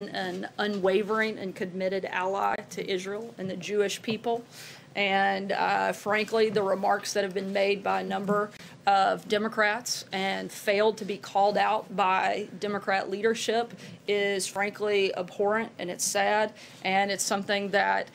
an unwavering and committed ally to Israel and the Jewish people. And frankly, the remarks that have been made by a number of Democrats and failed to be called out by Democrat leadership is frankly abhorrent, and it's sad, and it's something that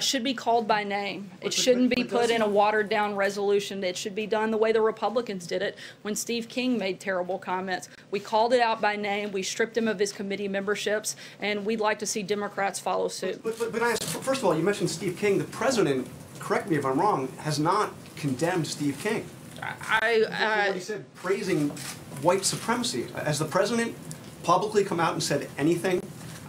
should be called by name. It shouldn't be put in a watered-down resolution. It should be done the way the Republicans did it when Steve King made terrible comments. We called it out by name. We stripped him of his committee memberships, and we'd like to see Democrats follow suit. But I, first of all, you mentioned Steve King. The president, correct me if I'm wrong, has not condemned Steve King. What he said, praising white supremacy. Has the president publicly come out and said anything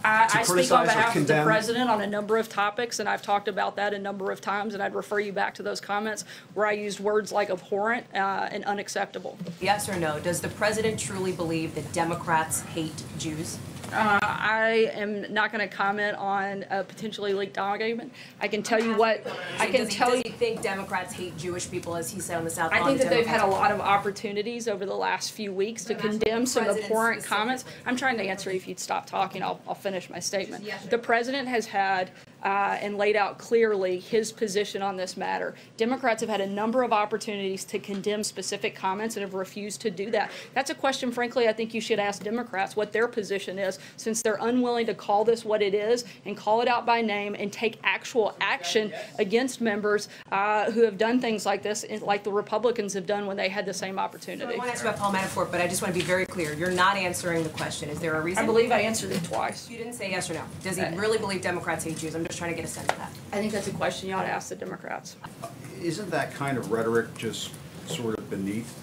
I speak on behalf of the president on a number of topics, and I've talked about that a number of times, and I'd refer you back to those comments where I used words like abhorrent and unacceptable. Yes or no, does the president truly believe that Democrats hate Jews? I am not going to comment on a potentially leaked document. I can tell you what I can tell you. Does he think Democrats hate Jewish people, as he said on the South? I think that they've had a lot of opportunities over the last few weeks to condemn some abhorrent comments. I'm trying to answer. If you'd stop talking, I'll finish my statement. The president has had and laid out clearly his position on this matter. Democrats have had a number of opportunities to condemn specific comments and have refused to do that. That's a question, frankly, I think you should ask Democrats what their position is, since they're unwilling to call this what it is and call it out by name and take actual action against members who have done things like this, like the Republicans have done when they had the same opportunity. So I want to ask about Paul Manafort, but I just want to be very clear. You're not answering the question. Is there a reason? I believe I answered it twice. You didn't say yes or no. Does he really believe Democrats hate Jews? I'm just trying to get a sense of that. I think that's a question you ought to ask the Democrats. Isn't that kind of rhetoric just sort of beneath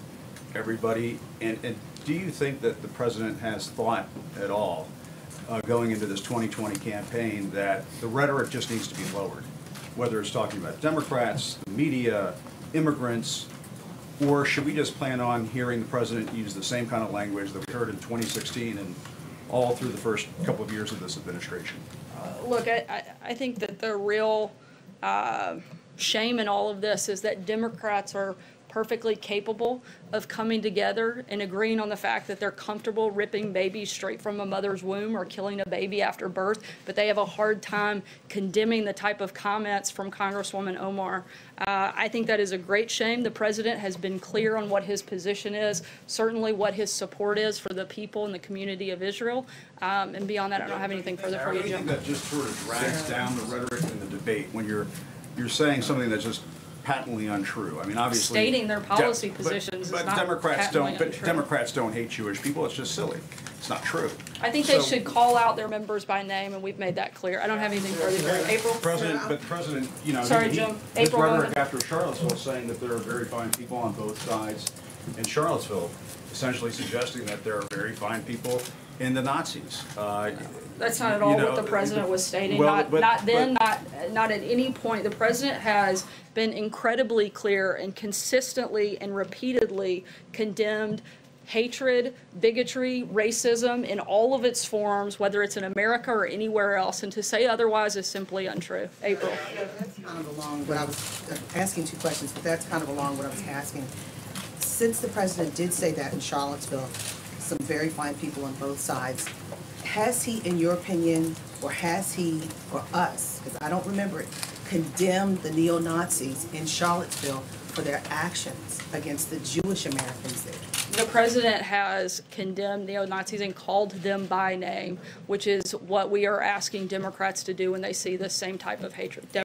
everybody? And do you think that the president has thought at all, going into this 2020 campaign, that the rhetoric just needs to be lowered? Whether it's talking about Democrats, the media, immigrants, or should we just plan on hearing the president use the same kind of language that we heard in 2016 and all through the first couple of years of this administration? Look, I think that the real shame in all of this is that Democrats are perfectly capable of coming together and agreeing on the fact that they're comfortable ripping babies straight from a mother's womb or killing a baby after birth, but they have a hard time condemning the type of comments from Congresswoman Omar. I think that is a great shame. The president has been clear on what his position is, certainly what his support is for the people and the community of Israel. And beyond that, I don't have anything further for you, Jim. I think that just sort of drags down the rhetoric in the debate when you're saying something that's just patently untrue. I mean, obviously stating their policy positions but is not Democrats patently don't. untrue. But Democrats don't hate Jewish people. It's just silly. It's not true. I think they should call out their members by name, and we've made that clear. I don't have anything further for April. But President, you know, sorry, Jim. his April, rhetoric after Charlottesville, saying that there are very fine people on both sides in Charlottesville, essentially suggesting that there are very fine people in the Nazis. That's not at all what the president was stating. Not at any point. The president has been incredibly clear and consistently and repeatedly condemned hatred, bigotry, racism in all of its forms, whether it's in America or anywhere else, and to say otherwise is simply untrue. April. That's kind of along what I was asking, two questions, but that's kind of along what I was asking. Since the president did say that in Charlottesville, some very fine people on both sides, has he, in your opinion, or has he, for us, because I don't remember it, condemned the neo-Nazis in Charlottesville for their actions against the Jewish Americans there? The president has condemned neo-Nazis and called them by name, which is what we are asking Democrats to do when they see the same type of hatred.